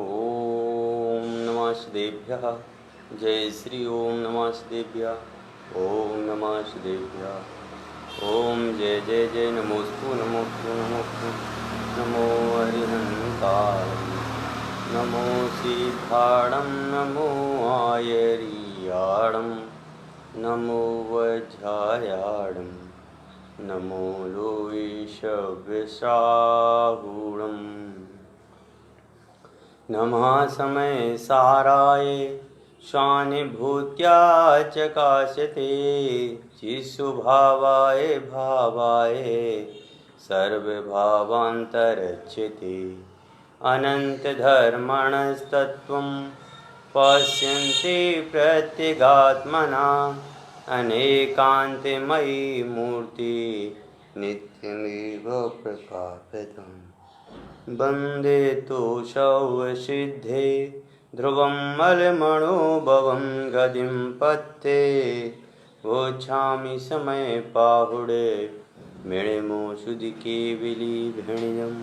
ओम नमः शिवेभ्यः। जय श्री ओम नमः शिवेभ्यः। ओम नमः शिवेभ्यः। ओम जय जय जय नमोस्तु नमोस्तु नमोस्तु। नमो हरिहंताय नमो सिद्धाणं नमो आयर्याणं नमो वज्रायाणं नमो लोईशव्यसाहूणम् नमः समय साराय स्वानुभूत्या चकाशते चित्स्वभावाय भावाय सर्वभावान्तरच्यते अनन्तधर्मणस्तत्त्वं पश्यन्ति प्रत्यगात्मना अनेकान्तमयी मूर्ति नित्यमेव प्रकाशतम् वन्दे तोषौ ध्रुवं मलमणोभवं गतिं पत्ते वोच्छामि समय पाहुडे मिणिमो सुधिकेवली भणिदं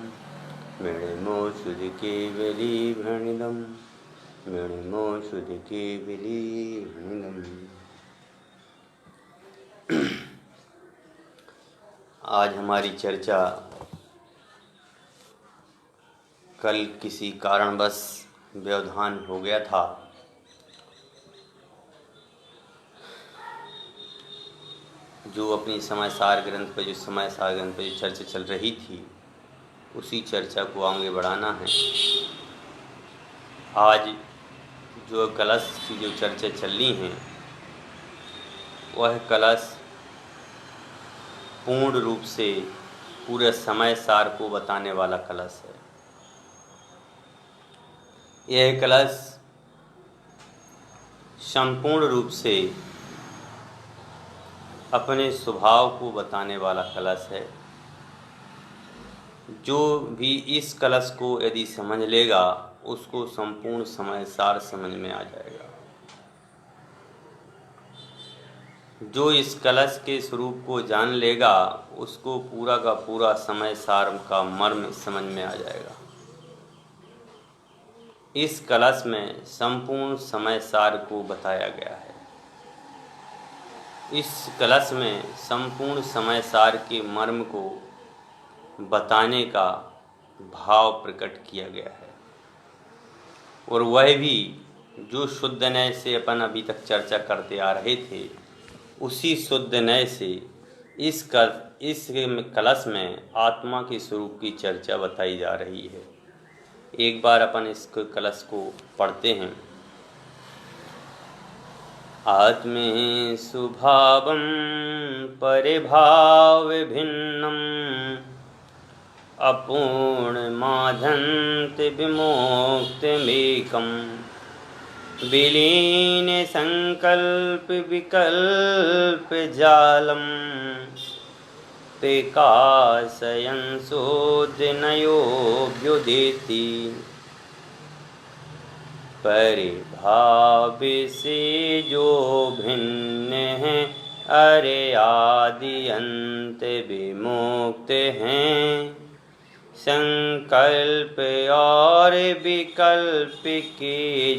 मिणिमो सुधिकेवली भणिदं मिणिमो सुधिकेवली भणिदम्। आज हमारी चर्चा कल किसी कारणवश व्यवधान हो गया था। जो अपनी समाचार ग्रंथ पर जो चर्चा चल रही थी उसी चर्चा को आगे बढ़ाना है। आज जो कलश की जो चर्चा चलनी है वह कलश पूर्ण रूप से पूरे समय सार को बताने वाला कलश है। यह कलश संपूर्ण रूप से अपने स्वभाव को बताने वाला कलश है। जो भी इस कलश को यदि समझ लेगा उसको संपूर्ण समय सार समझ में आ जाएगा। जो इस कलश के स्वरूप को जान लेगा उसको पूरा का पूरा समय सार का मर्म समझ में आ जाएगा। इस कलश में संपूर्ण समय सार को बताया गया है। इस कलश में संपूर्ण समय सार के मर्म को बताने का भाव प्रकट किया गया है। और वह भी जो शुद्ध नय से अपन अभी तक चर्चा करते आ रहे थे उसी शुद्ध नय से इस कलश में आत्मा के स्वरूप की चर्चा बताई जा रही है। एक बार अपन इस कलश को पढ़ते हैं। आत्मे सुभावं परिभाव भिन्नम अपूर्णमाधन्ति विमोक्तिमेकम् विलीन संकल्प विकल्प जालम प्रकाशयन् शोधनयोऽभ्युदिति परिभाव से जो भिन्न हैं अरे आदि अंत विमुक्त हैं संकल्प और विकल्प के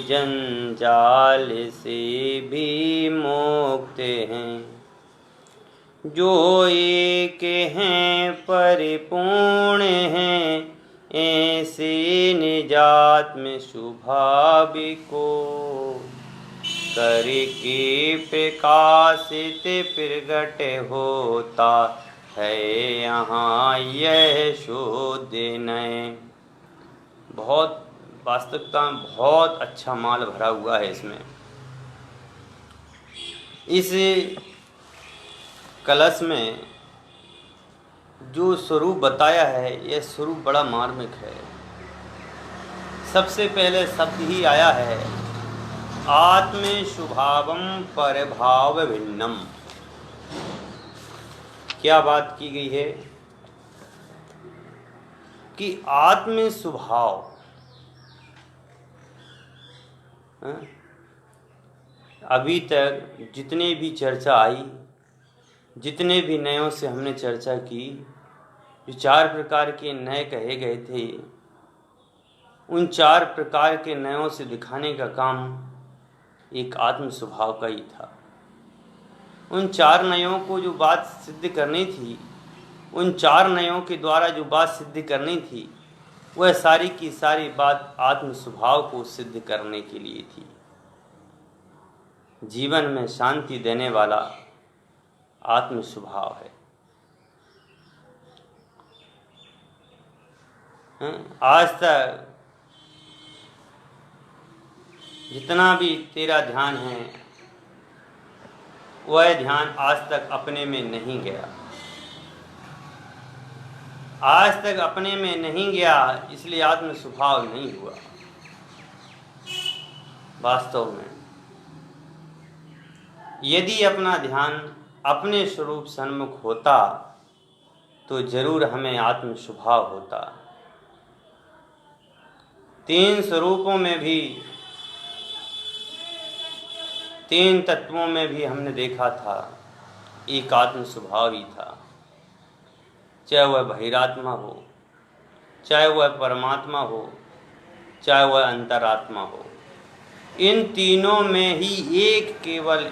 जंजाल से भी मुक्त हैं। जो एक हैं परिपूर्ण हैं ऐसे निजात में स्वाभाविको करके प्रकाशित प्रगट होता है यहाँ यह शुद्ध नय। बहुत वास्तविकता में बहुत अच्छा माल भरा हुआ है इसमें। इस कलश में जो स्वरूप बताया है यह स्वरूप बड़ा मार्मिक है। सबसे पहले शब्द ही आया है आत्मे स्वभावम परभाव भिन्नम। क्या बात की गई है कि आत्म स्वभाव अभी तक जितने भी चर्चा आई, जितने भी नयों से हमने चर्चा की, जो 4 प्रकार के नए कहे गए थे, उन 4 प्रकार के नयों से दिखाने का काम एक आत्म स्वभाव का ही था। उन 4 नयों को जो बात सिद्ध करनी थी, उन 4 नयों के द्वारा जो बात सिद्ध करनी थी, वह सारी की सारी बात आत्म स्वभाव को सिद्ध करने के लिए थी। जीवन में शांति देने वाला आत्म स्वभाव है। आज तक जितना भी तेरा ध्यान है, वह ध्यान आज तक अपने में नहीं गया। आज तक अपने में नहीं गया, इसलिए आत्म स्वभाव नहीं हुआ। वास्तव में यदि अपना ध्यान अपने स्वरूप सन्मुख होता तो जरूर हमें आत्म स्वभाव होता। 3 स्वरूपों में भी, 3 तत्वों में भी हमने देखा था एक आत्म स्वभाव ही था। चाहे वह बहिरात्मा हो, चाहे वह परमात्मा हो, चाहे वह अंतरात्मा हो, इन तीनों में ही एक केवल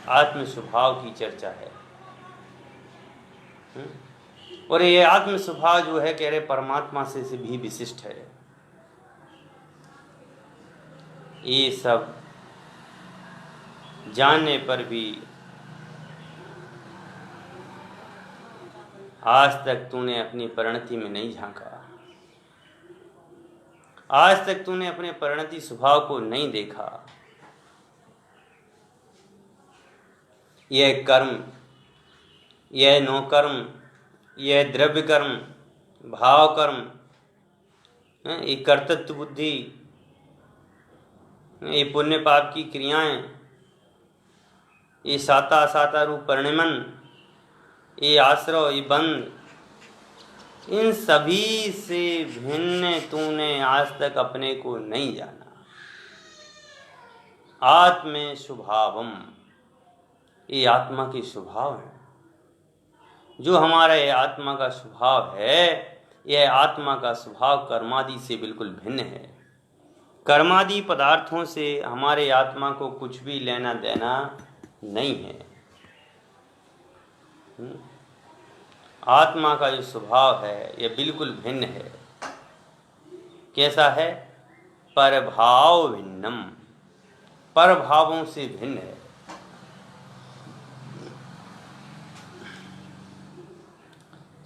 आत्म स्वभाव की चर्चा है। और ये आत्म स्वभाव जो है, कह रहे परमात्मा से भी विशिष्ट है। ये सब जानने पर भी आज तक तूने अपनी परिणति में नहीं झांका। आज तक तूने अपने परिणति स्वभाव को नहीं देखा। यह कर्म, यह नौकर्म, यह द्रव्य कर्म, भाव कर्म, ये कर्तृत्व बुद्धि, ये पुण्य पाप की क्रियाएं, ये साता असाता रूप परिणमन, ये आश्रय, ये बंध, इन सभी से भिन्न तूने आज तक अपने को नहीं जाना। आत्मे स्वभावम, ये आत्मा की स्वभाव है। जो हमारा ये आत्मा का स्वभाव है, यह आत्मा का स्वभाव कर्मादि से बिल्कुल भिन्न है। कर्मादि पदार्थों से हमारे आत्मा को कुछ भी लेना देना नहीं है। आत्मा का जो स्वभाव है यह बिल्कुल भिन्न है। कैसा है? परभाव भिन्नम, परभावों से भिन्न है।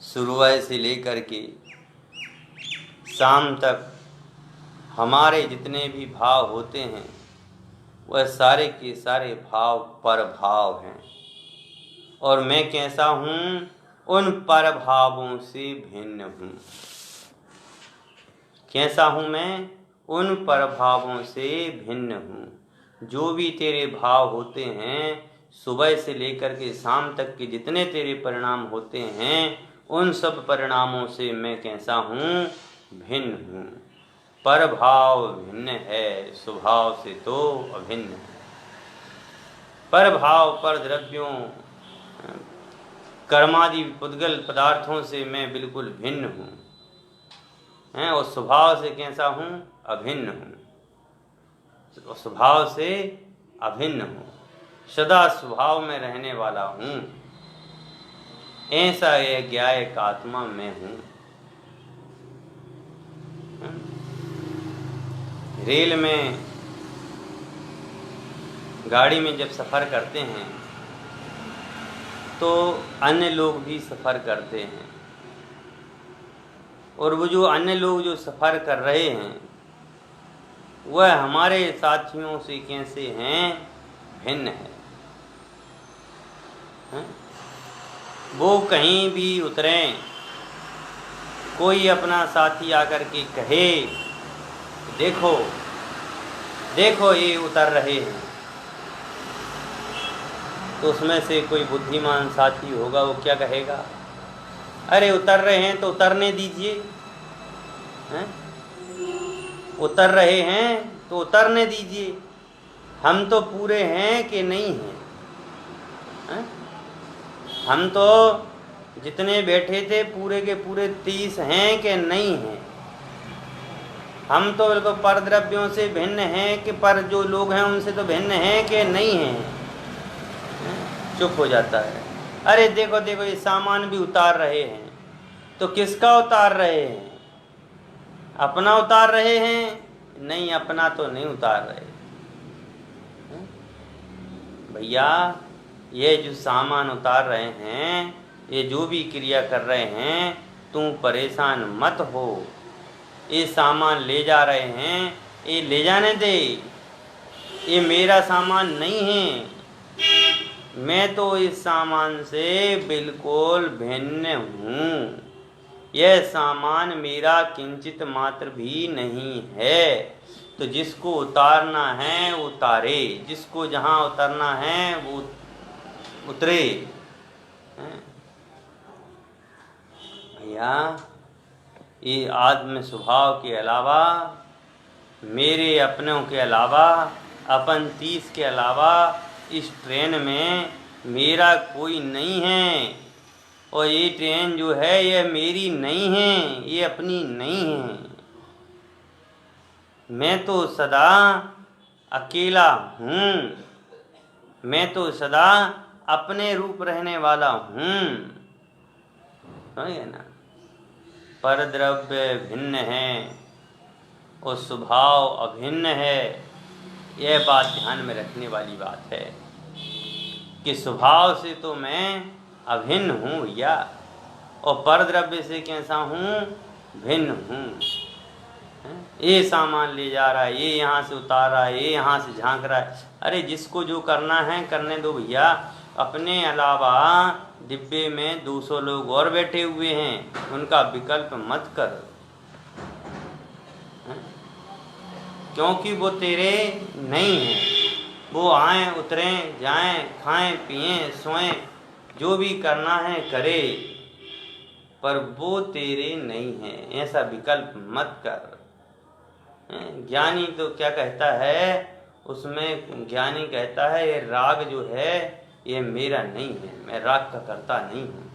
सुबह से लेकर के शाम तक हमारे जितने भी भाव होते हैं, वह सारे के सारे भाव परभाव हैं। और मैं कैसा हूँ? उन परभावों से भिन्न हूँ। कैसा हूँ मैं? उन परभावों से भिन्न हूँ। जो भी तेरे भाव होते हैं, सुबह से लेकर के शाम तक के जितने तेरे परिणाम होते हैं, उन सब परिणामों से मैं कैसा हूँ? भिन्न हूँ। परभाव भिन्न है, स्वभाव से तो अभिन्न है। परभाव, पर द्रव्यों, कर्मादि पुद्गल पदार्थों से मैं बिल्कुल भिन्न हूँ, और स्वभाव से कैसा हूँ? अभिन्न हूँ। स्वभाव से अभिन्न हूँ, सदा स्वभाव में रहने वाला हूँ। ऐसा यह ज्ञायक आत्मा मैं हूँ। रेल में, गाड़ी में जब सफ़र करते हैं तो अन्य लोग भी सफ़र करते हैं, और वो जो अन्य लोग जो सफ़र कर रहे हैं वह हमारे साथियों से कैसे हैं? भिन्न है। वो कहीं भी उतरें, कोई अपना साथी आकर के कहे देखो देखो ये उतर रहे हैं, तो उसमें से कोई बुद्धिमान साथी होगा, वो क्या कहेगा? अरे उतर रहे हैं तो उतरने दीजिए, उतर रहे हैं तो उतरने दीजिए, हम तो पूरे हैं कि नहीं हैं? हम तो जितने बैठे थे पूरे के पूरे 30 हैं कि नहीं हैं? हम तो बिल्कुल पर द्रव्यों से भिन्न हैं कि पर जो लोग हैं उनसे तो भिन्न हैं कि नहीं हैं। चुप हो जाता है। अरे देखो देखो ये सामान भी उतार रहे हैं, तो किसका उतार रहे हैं? अपना उतार रहे हैं? नहीं, अपना तो नहीं उतार रहे भैया। ये जो सामान उतार रहे हैं, ये जो भी क्रिया कर रहे हैं, तुम परेशान मत हो। ये सामान ले जा रहे हैं, ये ले जाने दे, ये मेरा सामान नहीं है। मैं तो इस सामान से बिल्कुल भिन्न हूँ। यह सामान मेरा किंचित मात्र भी नहीं है। तो जिसको उतारना है उतारे, जिसको जहाँ उतरना है वो उतरे। भैया ये आत्म स्वभाव के अलावा, मेरे अपनों के अलावा, अपन 30 के अलावा इस ट्रेन में मेरा कोई नहीं है। और ये ट्रेन जो है ये मेरी नहीं है, ये अपनी नहीं है। मैं तो सदा अकेला हूँ, मैं तो सदा अपने रूप रहने वाला हूँ। समझे ना? पर द्रव्य भिन्न है और स्वभाव अभिन्न है। यह बात ध्यान में रखने वाली बात है कि स्वभाव से तो मैं अभिन्न हूँ भैया, और पर द्रव्य से कैसा हूँ? भिन्न हूँ। ये सामान ले जा रहा है, ये यहाँ से उतार रहा है, ये यहाँ से झांक रहा है। अरे जिसको जो करना है करने दो भैया। अपने अलावा डिब्बे में 200 लोग और बैठे हुए हैं, उनका विकल्प मत कर, क्योंकि वो तेरे नहीं हैं। वो आएँ उतरें जाएं, खाएं पिएं सोएं, जो भी करना है करे, पर वो तेरे नहीं है। ऐसा विकल्प मत कर। ज्ञानी तो क्या कहता है उसमें? ज्ञानी कहता है ये राग जो है ये मेरा नहीं है, मैं राग का करता नहीं हूँ।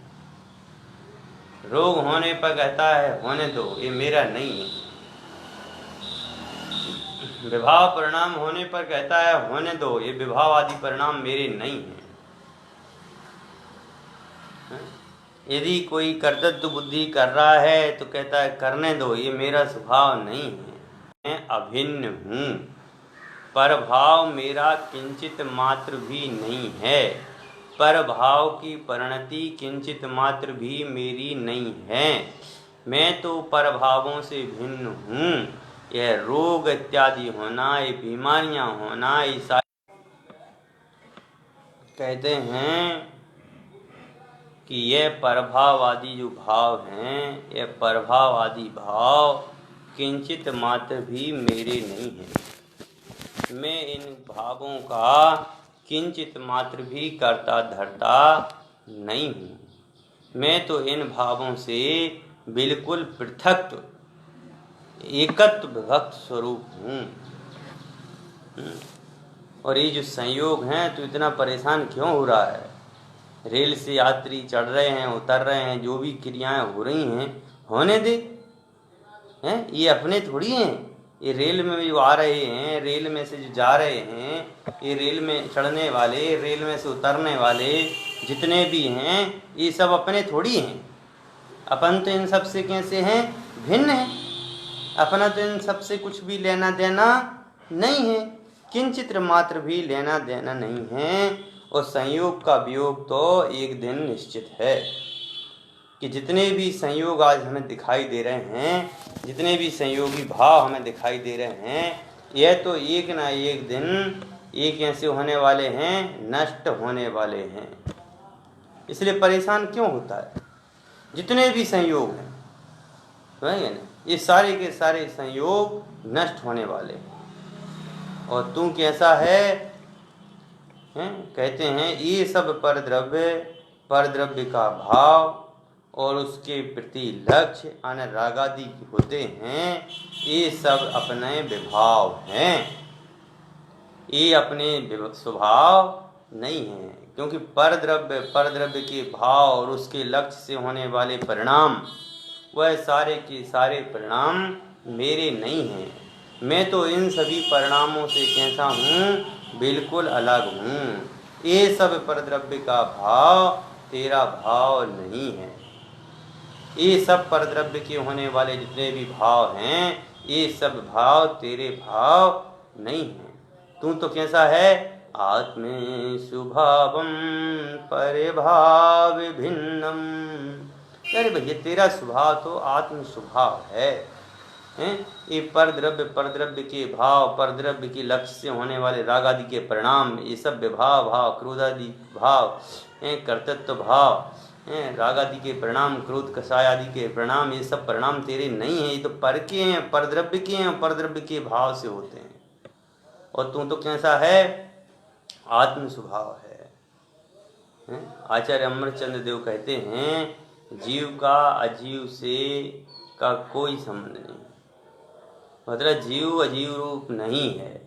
रोग होने पर कहता है होने दो, ये मेरा नहीं है। विभाव परिणाम होने पर कहता है होने दो, ये विभाव आदि परिणाम मेरे नहीं है। यदि कोई कर्तव्य बुद्धि कर रहा है तो कहता है करने दो, ये मेरा स्वभाव नहीं है, मैं अभिन्न हूँ। पर भाव मेरा किंचित मात्र भी नहीं है, पर भाव की परिणति किंचित मात्र भी मेरी नहीं है। मैं तो पर भावों से भिन्न हूँ। यह रोग इत्यादि होना, ये बीमारियाँ होना, ये सारी कहते हैं कि यह परभाव आदि जो भाव हैं, यह परभाव आदि भाव किंचित मात्र भी मेरे नहीं हैं। मैं इन भावों का किंचित मात्र भी करता धरता नहीं हूँ। मैं तो इन भावों से बिल्कुल पृथक एकत्व विभक्त स्वरूप हूँ। और ये जो संयोग हैं तो इतना परेशान क्यों हो रहा है? रेल से यात्री चढ़ रहे हैं, उतर रहे हैं, जो भी क्रियाएं हो रही हैं होने दे। हैं ये अपने थोड़ी हैं। ये रेल में जो आ रहे हैं, रेल में से जो जा रहे हैं, ये रेल में चढ़ने वाले, रेल में से उतरने वाले जितने भी हैं, ये सब अपने थोड़ी हैं। अपन तो इन सब से कैसे हैं? भिन्न हैं। अपना तो इन सब से कुछ भी लेना देना नहीं है, किंचित मात्र भी लेना देना नहीं है। और संयोग का वियोग तो एक दिन निश्चित है कि जितने भी संयोग आज हमें दिखाई दे रहे हैं, जितने भी संयोगी भाव हमें दिखाई दे रहे हैं, यह तो एक ना एक दिन एक ऐसे होने वाले हैं, नष्ट होने वाले हैं। इसलिए परेशान क्यों होता है? जितने भी संयोग हैं समझे ना, ये सारे के सारे संयोग नष्ट होने वाले हैं। और तू कैसा है? कहते हैं ये सब पर द्रव्य का भाव और उसके प्रति लक्ष्य अनुरागादि होते हैं, ये सब अपने विभाव हैं, ये अपने स्वभाव नहीं है। क्योंकि पर द्रव्य के भाव और उसके लक्ष्य से होने वाले परिणाम, वह सारे के सारे परिणाम मेरे नहीं हैं। मैं तो इन सभी परिणामों से कैसा हूँ, बिल्कुल अलग हूँ। ये सब परद्रव्य का भाव तेरा भाव नहीं है। ये सब परद्रव्य के होने वाले जितने भी भाव हैं, ये सब भाव तेरे भाव नहीं हैं। तू तो कैसा है, आत्मे स्वभावम परिभाव भिन्नम। अरे भैया तेरा स्वभाव तो आत्म स्वभाव है। ये परद्रव्य के भाव, परद्रव्य के लक्ष्य से होने वाले राग आदि के परिणाम, ये सब विभाव भाव, क्रोध आदि भाव, कर्तृत्व भाव, राग आदि के परिणाम, क्रोध कषाय आदि के परिणाम, ये सब परिणाम तेरे नहीं हैं। ये तो पर के हैं, परद्रव्य के हैं, परद्रव्य के भाव से होते हैं। और तू तो कैसा है, आत्म स्वभाव है। आचार्य अमरचंद्र देव कहते हैं, जीव का अजीव से का कोई संबंध नहीं, मतलब जीव अजीव रूप नहीं है।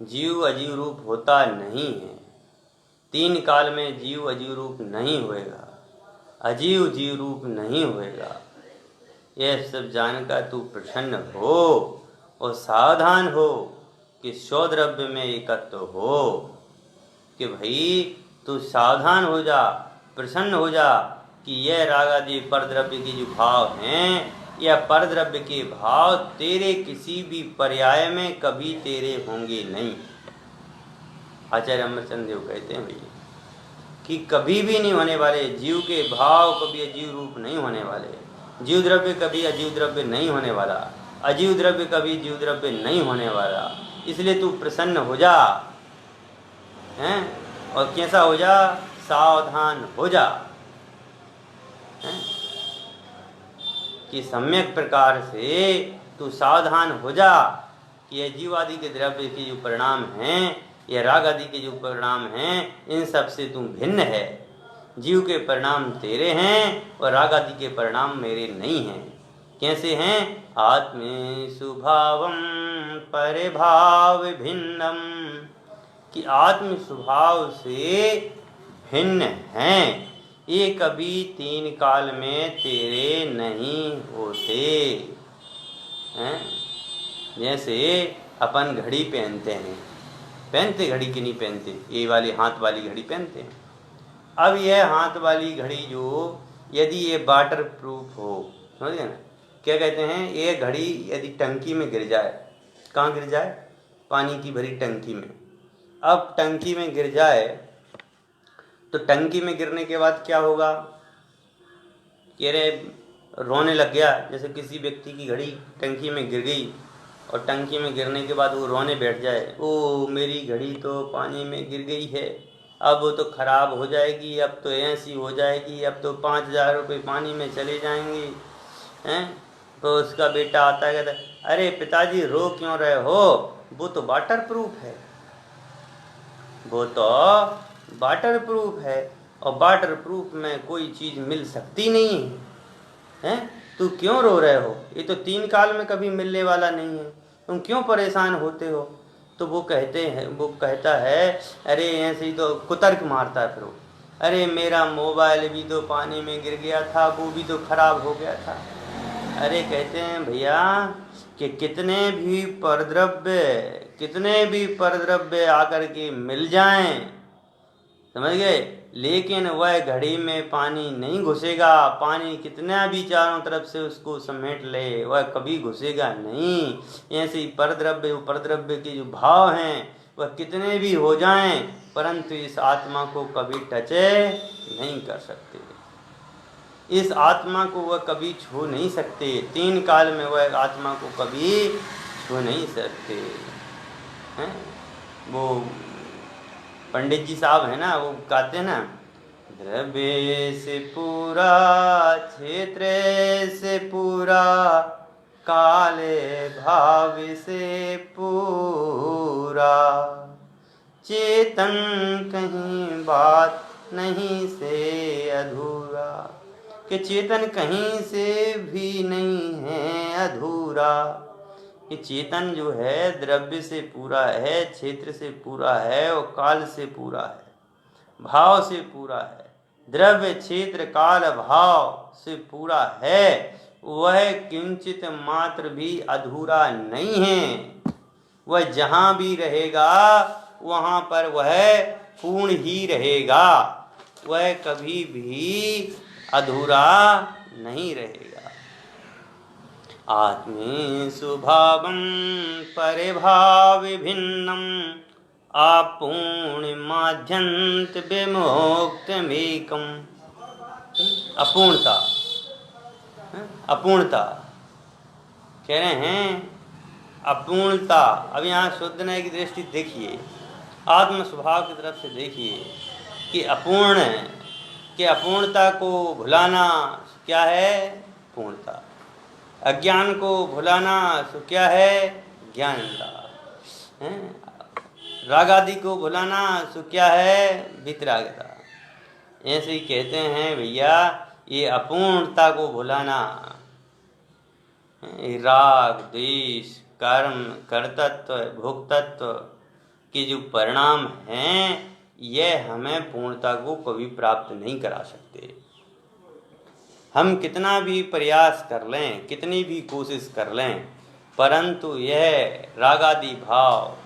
जीव अजीव रूप होता नहीं है। 3 काल में जीव अजीव रूप नहीं होएगा, अजीव जीव रूप नहीं होएगा। यह सब जानकर तू प्रसन्न हो और सावधान हो कि स्वद्रव्य में एकत्व हो। कि भाई तू सावधान हो जा, प्रसन्न हो जा कि यह राग आदि परद्रव्य के जो भाव हैं, या परद्रव्य के भाव तेरे किसी भी पर्याय में कभी तेरे होंगे नहीं। आचार्य अमरचंद देव कहते हैं भैया कि कभी भी नहीं होने वाले। जीव के भाव कभी अजीव रूप नहीं होने वाले, जीव द्रव्य कभी अजीव द्रव्य नहीं होने वाला, अजीव द्रव्य कभी जीव द्रव्य नहीं होने वाला। इसलिए तू प्रसन्न हो जा, हैं, और कैसा हो जा, सावधान हो जा, हैं? कि सम्यक प्रकार से तू सावधान हो जा कि ये जीव आदि के द्रव्य के जो परिणाम हैं, ये राग आदि के जो परिणाम हैं, इन सब से तू भिन्न है। जीव के परिणाम तेरे हैं और राग आदि के परिणाम मेरे नहीं हैं। कैसे हैं, आत्मे स्वभावम परिभाव भिन्नम, कि आत्म स्वभाव से भिन्न हैं। ये कभी 3 काल में तेरे नहीं होते हैं। जैसे अपन घड़ी पहनते हैं, पहनते घड़ी की नहीं पहनते, ये वाली हाथ वाली घड़ी पहनते हैं। अब यह हाथ वाली घड़ी जो यदि ये वाटर प्रूफ हो, समझ गए ना, क्या कहते हैं, ये घड़ी यदि टंकी में गिर जाए, कहाँ गिर जाए, पानी की भरी टंकी में। अब टंकी में गिर जाए तो टंकी में गिरने के बाद क्या होगा, कि अरे रोने लग गया। जैसे किसी व्यक्ति की घड़ी टंकी में गिर गई और टंकी में गिरने के बाद वो रोने बैठ जाए, ओ मेरी घड़ी तो पानी में गिर गई है, अब वो तो ख़राब हो जाएगी, अब तो ऐसी हो जाएगी, अब तो 5,000 रुपये पानी में चले जाएंगे, हैं। तो उसका बेटा आता है, कहता है, अरे पिताजी रो क्यों रहे हो, वो तो वाटर प्रूफ है, वो तो वाटर प्रूफ है, और वाटर प्रूफ में कोई चीज़ मिल सकती नहीं है, हैं। तू क्यों रो रहे हो, ये तो 3 काल में कभी मिलने वाला नहीं है, तुम क्यों परेशान होते हो। तो वो कहता है, अरे ऐसे ही तो कुतर्क मारता है फिर वो, अरे मेरा मोबाइल भी तो पानी में गिर गया था, वो भी तो खराब हो गया था। अरे कहते हैं भैया कि कितने भी परद्रव्य आकर के मिल जाएं, समझ गए, लेकिन वह घड़ी में पानी नहीं घुसेगा। पानी कितना भी चारों तरफ से उसको समेट ले, वह कभी घुसेगा नहीं। ऐसे ही परद्रव्य के जो भाव हैं वह कितने भी हो जाएं, परंतु इस आत्मा को कभी टच नहीं कर सकते, इस आत्मा को वह कभी छू नहीं सकते। 3 काल में वह आत्मा को कभी छू नहीं सकते हैं। वो पंडित जी साहब है ना, वो गाते हैं ना, द्रव्य से पूरा, क्षेत्र से पूरा, काले भाव से पूरा, चेतन कहीं बात नहीं से अधूरा, कि चेतन कहीं से भी नहीं है अधूरा। कि चेतन जो है द्रव्य से पूरा है, क्षेत्र से पूरा है, और काल से पूरा है, भाव से पूरा है, द्रव्य क्षेत्र काल भाव से पूरा है, वह किंचित मात्र भी अधूरा नहीं है। वह जहाँ भी रहेगा वहाँ पर वह पूर्ण ही रहेगा, वह कभी भी अधूरा नहीं रहेगा। आत्मे सुभावं परिभाव भिन्नम आपूर्ण माध्यंत विमुक्तमेकम। अपूर्णता, अपूर्णता कह रहे हैं, अपूर्णता। अब यहाँ शुद्धनय की दृष्टि देखिए, आत्म स्वभाव की तरफ से देखिए कि अपूर्ण है, कि अपूर्णता को भुलाना क्या है? पूर्णता। अज्ञान को भुलाना सो क्या है? ज्ञानता। राग आदि को भुलाना सो क्या है? वितरागता। ऐसे ही कहते हैं भैया, ये अपूर्णता को भुलाना, राग द्वेष कर्म कर्तृत्व भोक्तृत्व के जो परिणाम हैं, यह हमें पूर्णता को कभी प्राप्त नहीं करा सकते। हम कितना भी प्रयास कर लें, कितनी भी कोशिश कर लें, परंतु यह रागादि भाव,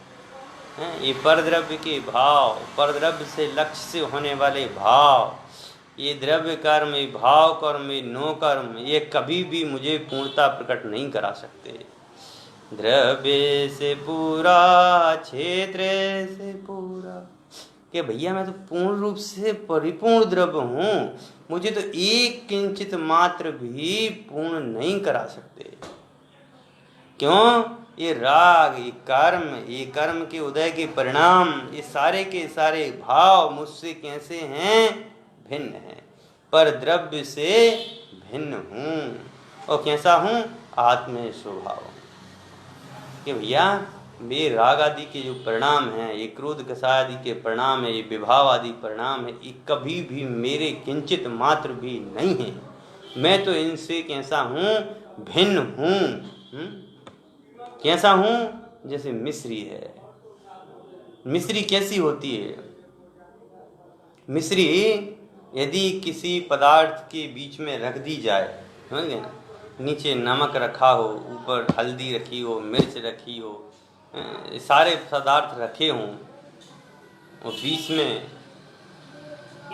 ये परद्रव्य के भाव, परद्रव्य से लक्ष्य से होने वाले भाव, ये द्रव्य कर्म, ये भाव कर्म, ये नो कर्म, ये कभी भी मुझे पूर्णता प्रकट नहीं करा सकते। द्रव्य से पूरा क्षेत्र से पूरा, कि भैया मैं तो पूर्ण रूप से परिपूर्ण द्रव्य हूँ, मुझे तो एक किंचित मात्र भी पूर्ण नहीं करा सकते। क्यों? ये राग, ये कर्म के उदय के परिणाम, ये सारे के सारे भाव मुझसे कैसे हैं? भिन्न हैं। पर द्रव्य से भिन्न हूँ। और कैसा हूँ? आत्म स्वभाव। कि भैया ये राग आदि के जो परिणाम हैं, ये क्रोध कषाय आदि के परिणाम है, ये विभाव आदि परिणाम है, ये कभी भी मेरे किंचित मात्र भी नहीं है। मैं तो इनसे कैसा हूँ? भिन्न हूँ। कैसा हूँ? जैसे मिश्री है। मिश्री कैसी होती है? मिश्री यदि किसी पदार्थ के बीच में रख दी जाए, समझ गए ना, नीचे नमक रखा हो, ऊपर हल्दी रखी हो, मिर्च रखी हो, सारे पदार्थ रखे हों, और बीच में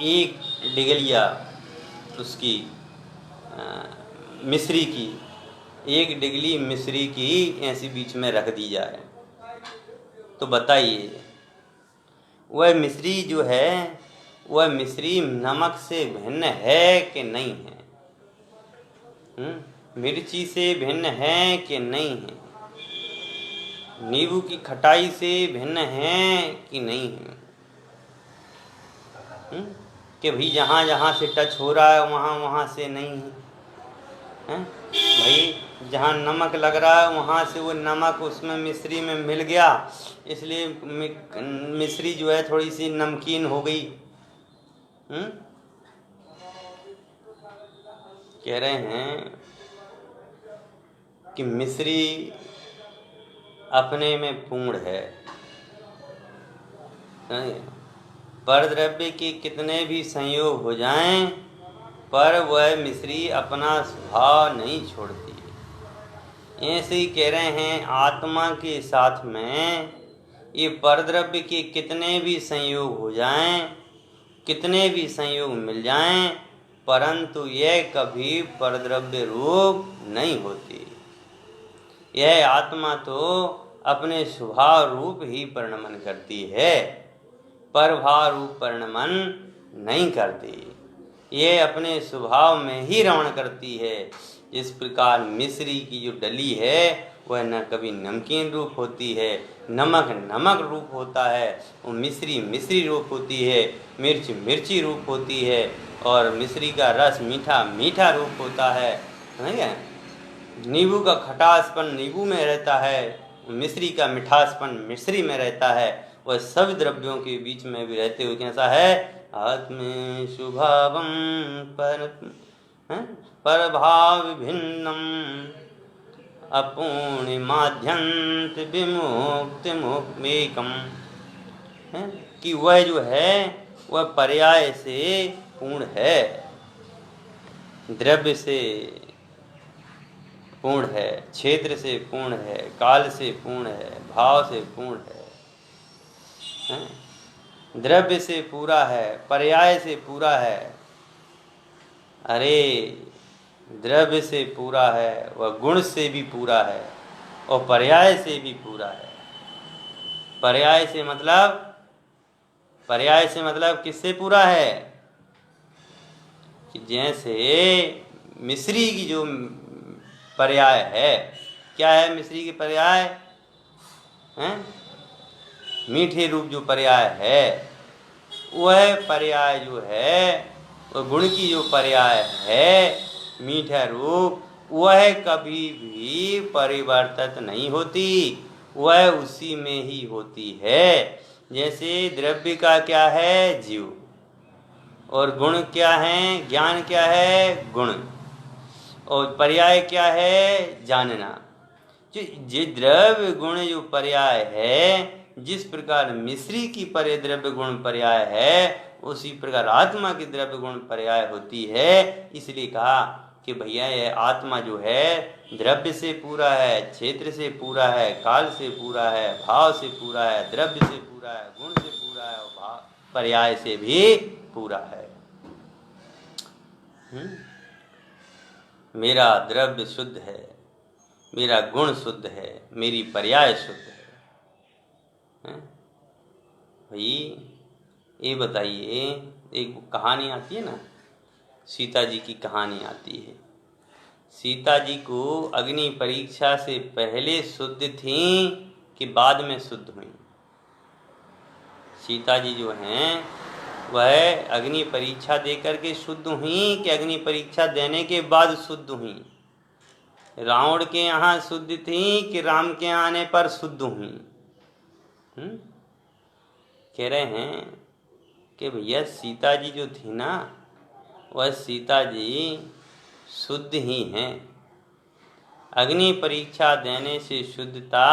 एक डिगलिया उसकी मिश्री की, एक डिगली मिश्री की ऐसी बीच में रख दी जाए, तो बताइए वह मिश्री जो है, वह मिश्री नमक से भिन्न है कि नहीं है? मिर्ची से भिन्न है कि नहीं है? नींबू की खटाई से भिन्न है कि नहीं है? कि भाई जहाँ जहाँ से टच हो रहा है वहाँ वहाँ से नहीं है? भाई जहाँ नमक लग रहा है वहाँ से वो नमक उसमें मिश्री में मिल गया, इसलिए मिश्री जो है थोड़ी सी नमकीन हो गई। कह रहे हैं कि मिश्री अपने में पूर्ण है। परद्रव्य के कितने भी संयोग हो जाएं, पर वह मिश्री अपना स्वभाव नहीं छोड़ती। ऐसे ही कह रहे हैं, आत्मा के साथ में ये परद्रव्य के कितने भी संयोग हो जाएं, कितने भी संयोग मिल जाएं, परंतु यह कभी परद्रव्य रूप नहीं होती। यह आत्मा तो अपने स्वभाव रूप ही परिणमन करती है, परभाव रूप परिणमन नहीं करती। यह अपने स्वभाव में ही रमण करती है। जिस प्रकार मिश्री की जो डली है वह न कभी नमकीन रूप होती है, नमक नमक रूप होता है, वो मिश्री मिश्री रूप होती है, मिर्च मिर्ची रूप होती है, और मिश्री का रस मीठा मीठा रूप होता है। समझ गए? नींबू का खटासपन नींबू में रहता है, मिश्री का मिठासपन मिश्री में रहता है। वह सब द्रव्यों के बीच में भी रहते हुए कैसा है? आत्मे शुभावम परभाव भिन्नम अपूर्ण माध्यंत विमुक्त मुक्मेकम। कि वह जो है वह पर्याय से पूर्ण है, द्रव्य से पूर्ण है, क्षेत्र से पूर्ण है, काल से पूर्ण है, भाव से पूर्ण है, द्रव्य से पूरा है, पर्याय से पूरा है। अरे द्रव्य से पूरा है, वह गुण से भी पूरा है और पर्याय से भी पूरा है। पर्याय से मतलब किससे पूरा है? कि जैसे मिश्री की जो पर्याय है, क्या है मिश्री की पर्याय? हैं? मीठे रूप जो पर्याय है, वह पर्याय जो है, वह गुण की जो पर्याय है मीठा रूप, वह कभी भी परिवर्तित नहीं होती, वह उसी में ही होती है। जैसे द्रव्य का क्या है? जीव, और गुण क्या है? ज्ञान क्या है? गुण, और पर्याय क्या है? जानना। जो द्रव्य गुण जो पर्याय है, जिस प्रकार मिश्री की द्रव्य गुण पर्याय है, उसी प्रकार आत्मा की द्रव्य गुण पर्याय होती है। इसलिए कहा कि भैया ये आत्मा जो है द्रव्य से पूरा है, क्षेत्र से पूरा है, काल से पूरा है, भाव से पूरा है, द्रव्य से पूरा है, गुण से पूरा है और भाव पर्याय से भी पूरा है। मेरा द्रव्य शुद्ध है, मेरा गुण शुद्ध है, मेरी पर्याय शुद्ध है। भाई ये बताइए, एक कहानी आती है ना, सीता जी की कहानी आती है। सीता जी को अग्नि परीक्षा से पहले शुद्ध थी कि बाद में शुद्ध हुई? सीता जी जो हैं वह अग्नि परीक्षा देकर के शुद्ध हुई कि अग्नि परीक्षा देने के बाद शुद्ध हुई? रावण के यहाँ शुद्ध थी कि राम के आने पर शुद्ध हुई? कह रहे हैं कि भैया सीता जी जो थी ना, वह सीता जी शुद्ध ही हैं, अग्नि परीक्षा देने से शुद्धता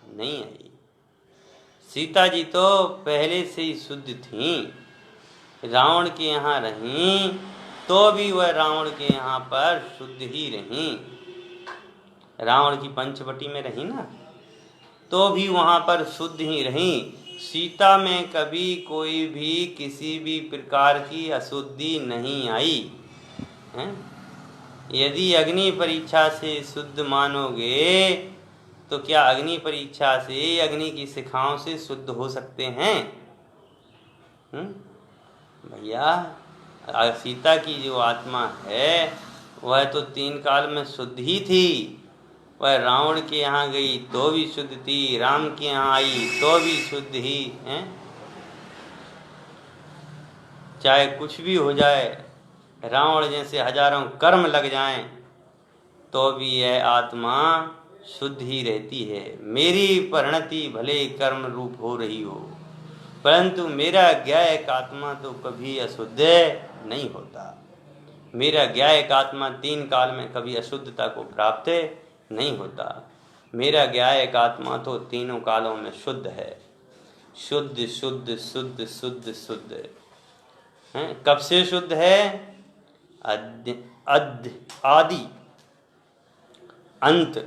नहीं आई। सीता जी तो पहले से ही शुद्ध थीं, रावण के यहाँ रहीं तो भी वह रावण के यहाँ पर शुद्ध ही रहीं। रावण की पंचवटी में रही ना, तो भी वहाँ पर शुद्ध ही रहीं। सीता में कभी कोई भी किसी भी प्रकार की अशुद्धि नहीं आई है? यदि अग्नि परीक्षा से शुद्ध मानोगे तो क्या अग्नि परीक्षा से, अग्नि की शिखाओं से शुद्ध हो सकते हैं? भैया सीता की जो आत्मा है वह तो 3 काल में शुद्ध ही थी। वह रावण के यहाँ गई तो भी शुद्ध थी, राम के यहाँ आई तो भी शुद्ध ही है। चाहे कुछ भी हो जाए, रावण जैसे हजारों कर्म लग जाएं, तो भी यह आत्मा शुद्ध ही रहती है। मेरी परिणति भले कर्म रूप हो रही हो, परंतु मेरा ज्ञायक आत्मा तो कभी अशुद्ध नहीं होता। मेरा ज्ञायक आत्मा 3 काल में कभी अशुद्धता को प्राप्त नहीं होता। मेरा ज्ञायक आत्मा तो तीनों कालों में शुद्ध है। शुद्ध शुद्ध शुद्ध शुद्ध शुद्ध है। कब से शुद्ध है? आदि अंत,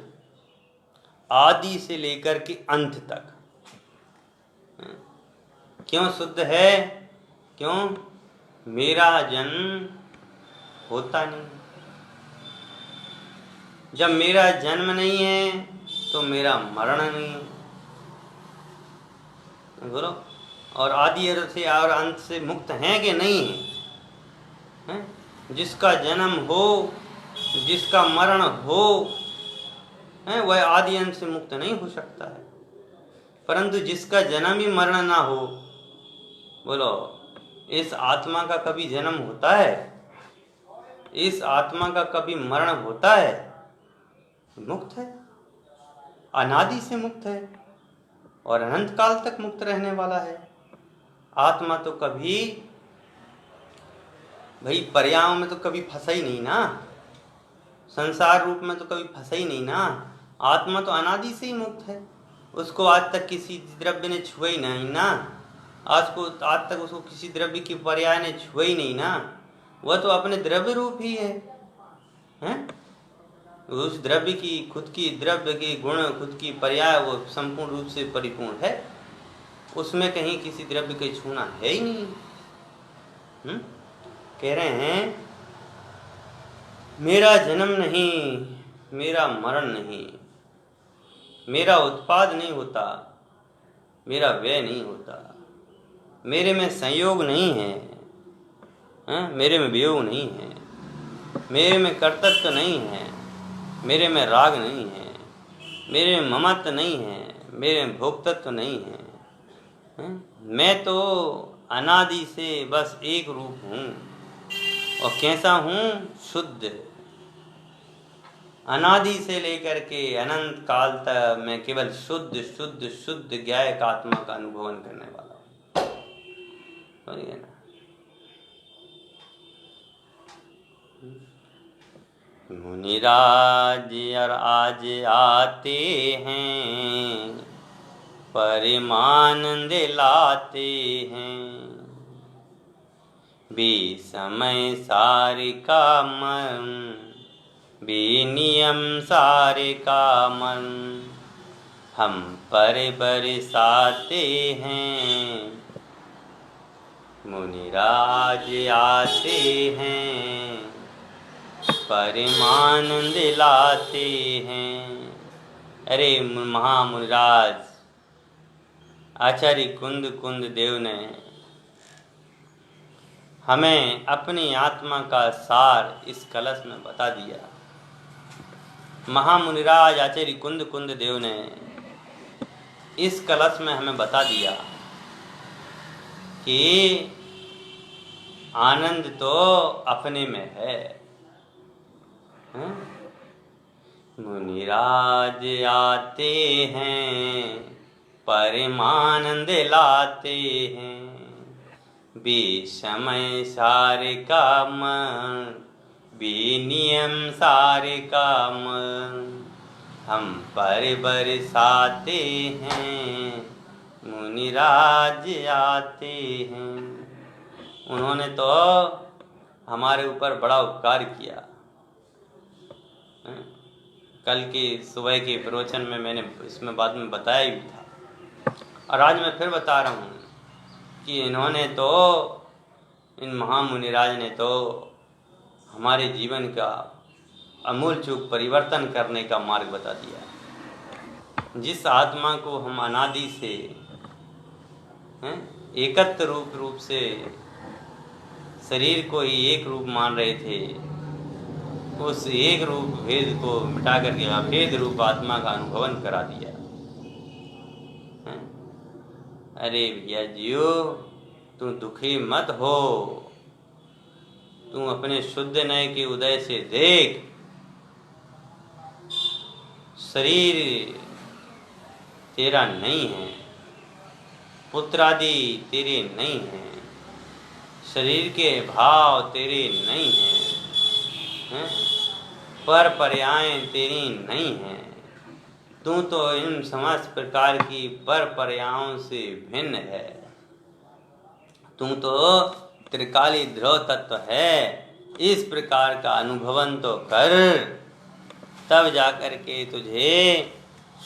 आदि से लेकर के अंत तक। क्यों शुद्ध है? क्यों? मेरा जन्म होता नहीं। जब मेरा जन्म नहीं है तो मेरा मरण नहीं है। बोलो, और आदि से और अंत से मुक्त हैं कि नहीं है? जिसका जन्म हो, जिसका मरण हो, वह आदि अंत से मुक्त नहीं हो सकता है। परंतु जिसका जन्म ही मरण ना हो, बोलो इस आत्मा का कभी जन्म होता है? इस आत्मा का कभी मरण होता है? मुक्त है, अनादि से मुक्त है और अनंत काल तक मुक्त रहने वाला है। आत्मा तो कभी, भाई पर्यायों में तो कभी फंसा ही नहीं ना, संसार रूप में तो कभी फंसा ही नहीं ना। आत्मा तो अनादि से ही मुक्त है। उसको आज तक किसी द्रव्य ने छुआ ही नहीं ना, आज तक उसको किसी द्रव्य की पर्याय ने छुआ ही नहीं ना। वह तो अपने द्रव्य रूप ही है, हैं? उस द्रव्य की खुद की द्रव्य के गुण खुद की पर्याय वो संपूर्ण रूप से परिपूर्ण है, उसमें कहीं किसी द्रव्य के छूना है ही नहीं। कह रहे हैं मेरा जन्म नहीं, मेरा मरण नहीं, मेरा उत्पाद नहीं होता, मेरा व्यय नहीं होता, मेरे में संयोग नहीं है, मेरे में वियोग नहीं है, मेरे में कर्तृत्व नहीं है, मेरे में राग नहीं है, मेरे में ममत्व नहीं है, मेरे में भोक्तत्व नहीं है, मैं तो अनादि से बस एक रूप हूँ। और कैसा हूँ? शुद्ध। अनादि से लेकर के अनंत काल तक मैं केवल शुद्ध शुद्ध शुद्ध ज्ञायक आत्मा का अनुभवन करने वाला हूँ। समझिए ना? मुनिराज और आज आते हैं, परिमानंद लाते हैं, बेसमय सारे का मन, बेनियम सारे का मन, हम पर बरसाते हैं, मुनिराज आते हैं, परिमानंद लाते हैं। अरे महामुनिराज आचार्य कुंद कुंद देव ने हमें अपनी आत्मा का सार इस कलश में बता दिया। महामुनिराज आचार्य कुंद कुंद देव ने इस कलश में हमें बता दिया कि आनंद तो अपने में है। मुनिराज आते हैं, परमानंद लाते हैं, बेसमय सारे का मन, बेनियम सारे का मन, हम पर बरसाते हैं, मुनिराज आते हैं। उन्होंने तो हमारे ऊपर बड़ा उपकार किया। कल के सुबह के प्रवचन में मैंने इसमें बाद में बताया भी था, और आज मैं फिर बता रहा हूँ कि इन्होंने तो, इन महामुनिराज ने तो हमारे जीवन का अमूल चूक परिवर्तन करने का मार्ग बता दिया। जिस आत्मा को हम अनादि से एकत्र रूप से शरीर को ही एक रूप मान रहे थे, उस एक रूप भेद को मिटा करके अभेद रूप आत्मा का अनुभवन करा दिया। अरे भैया जियो, तू दुखी मत हो, तू अपने शुद्ध नय के उदय से देख, शरीर तेरा नहीं है, पुत्र आदि तेरे नहीं है, शरीर के भाव तेरे नहीं हैं, पर पर्याय तेरी नहीं है, तू तो इन समस्त प्रकार की पर पर्यायों से भिन्न है, तू तो त्रिकाली ध्रुव तत्व है। इस प्रकार का अनुभवन तो कर, तब जाकर के तुझे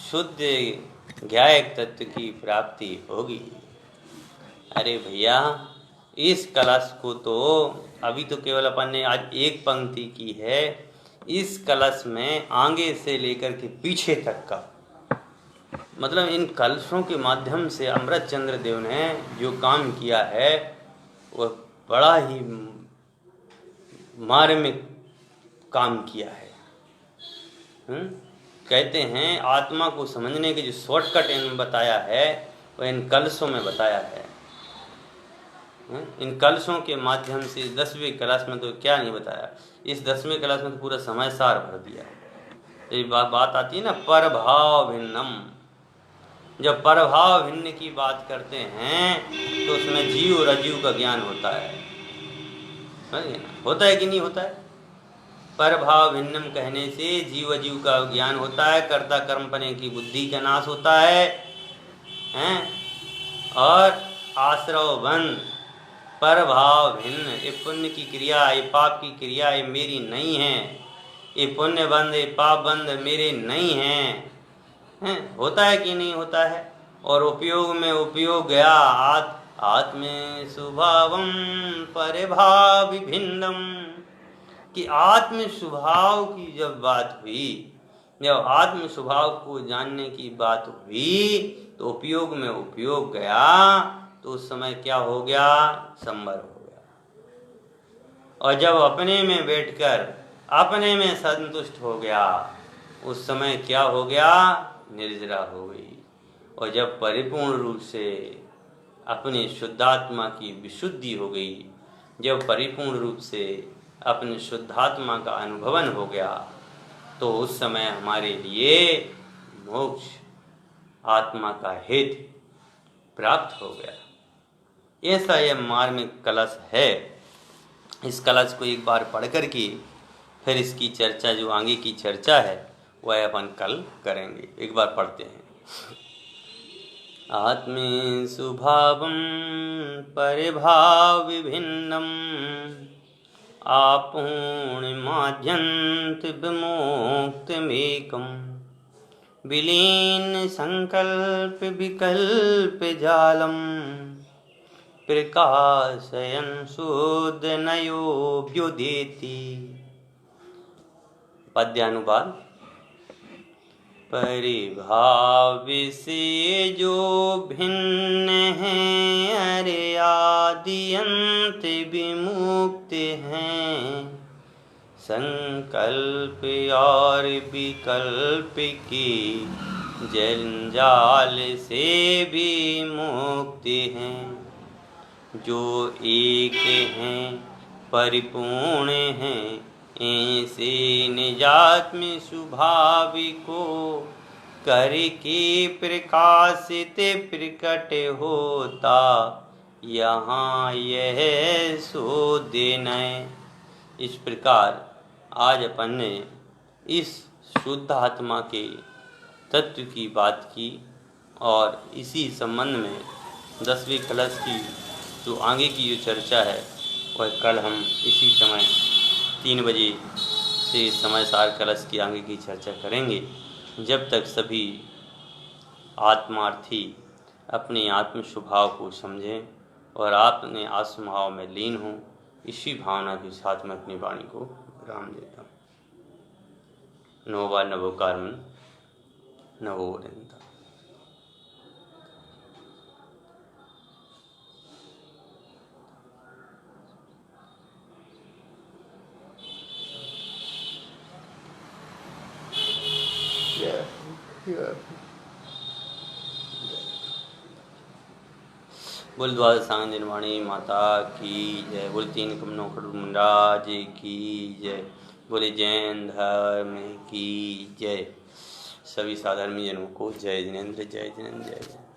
शुद्ध ज्ञायक तत्व की प्राप्ति होगी। अरे भैया, इस कलश को तो अभी तो केवल अपन ने आज एक पंक्ति की है, इस कलश में आगे से लेकर के पीछे तक का, मतलब इन कलशों के माध्यम से अमृत चंद्र देव ने जो काम किया है वह बड़ा ही मार्मिक काम किया है। कहते हैं आत्मा को समझने के जो शॉर्टकट इन्होंने बताया है वह इन कलशों में बताया है। इन कलशों के माध्यम से 10वें कलश में तो क्या नहीं बताया, इस 10वें कलश में तो पूरा समय सार भर दिया। तो ये बात आती है ना परभाव भिन्नम, जब परभाव भिन्न की बात करते हैं तो उसमें जीव और अजीव का ज्ञान होता है। होता है कि नहीं होता है? परभाव भिन्नम कहने से जीव अजीव का ज्ञान होता है, कर्ता कर्मपने की बुद्धि का नाश होता है, और आश्रव बंध पर भाव भिन्न। ये पुण्य की क्रिया, ये पाप की क्रिया, ये मेरी नहीं है। ये पुण्य बंध, ये पाप बंध मेरे नहीं हैं। होता है कि नहीं होता है? और उपयोग में उपयोग गया आत्म स्वभावम परिभाव भिन्नम, कि आत्म स्वभाव की जब बात हुई, जब आत्म स्वभाव को जानने की बात हुई, तो उपयोग में उपयोग गया, तो उस समय क्या हो गया? संवर हो गया। और जब अपने में बैठकर अपने में संतुष्ट हो गया, उस समय क्या हो गया? निर्जरा हो गई। और जब परिपूर्ण रूप से अपनी शुद्धात्मा की विशुद्धि हो गई, जब परिपूर्ण रूप से अपनी शुद्धात्मा का अनुभवन हो गया, तो उस समय हमारे लिए मोक्ष, आत्मा का हित प्राप्त हो गया। ऐसा यह मार्मिक कलश है। इस कलश को एक बार पढ़ कर के फिर इसकी चर्चा, जो आगे की चर्चा है, वह अपन कल करेंगे। एक बार पढ़ते हैं। आत्मे स्वभावं परिभाव विभिन्नम, आपूर्णमाद्यन्त विमुक्तमेकम्, विलीन संकल्प विकल्प जालम, प्रकाशयन् शोधनयोऽभ्युदेति। पद्यानुवाद। परिभाव से जो भिन्न हैं, अरे आदि अंत विमुक्त हैं, संकल्प और विकल्प की जंजाल से भी मुक्त हैं। जो एक हैं परिपूर्ण हैं, ऐसे निजात्म स्वभाविको, करके प्रकाशित प्रकट होता, यहाँ यह शोधनय। इस प्रकार आज अपन ने इस शुद्ध आत्मा के तत्व की बात की, और इसी संबंध में 10वें कलश की जो आगे की जो चर्चा है, वह कल हम इसी समय 3 बजे से समय सार कलश की आगे की चर्चा करेंगे। जब तक सभी आत्मार्थी अपने आत्म स्वभाव को समझें और अपने आत्मभाव में लीन हों, इसी भावना के साथ में अपनी वाणी को विराम देता हूँ। नवोवा नवोकारमन नवोरंता। बोल द्वादश निर्वाणी माता की जय। बोल 3 कमलों खड़ूमराज की जय। बोले जैन धर्म की जय। सभी साधर्मी जनों को जय जिनेंद्र, जय जिनेंद्र, जय जय।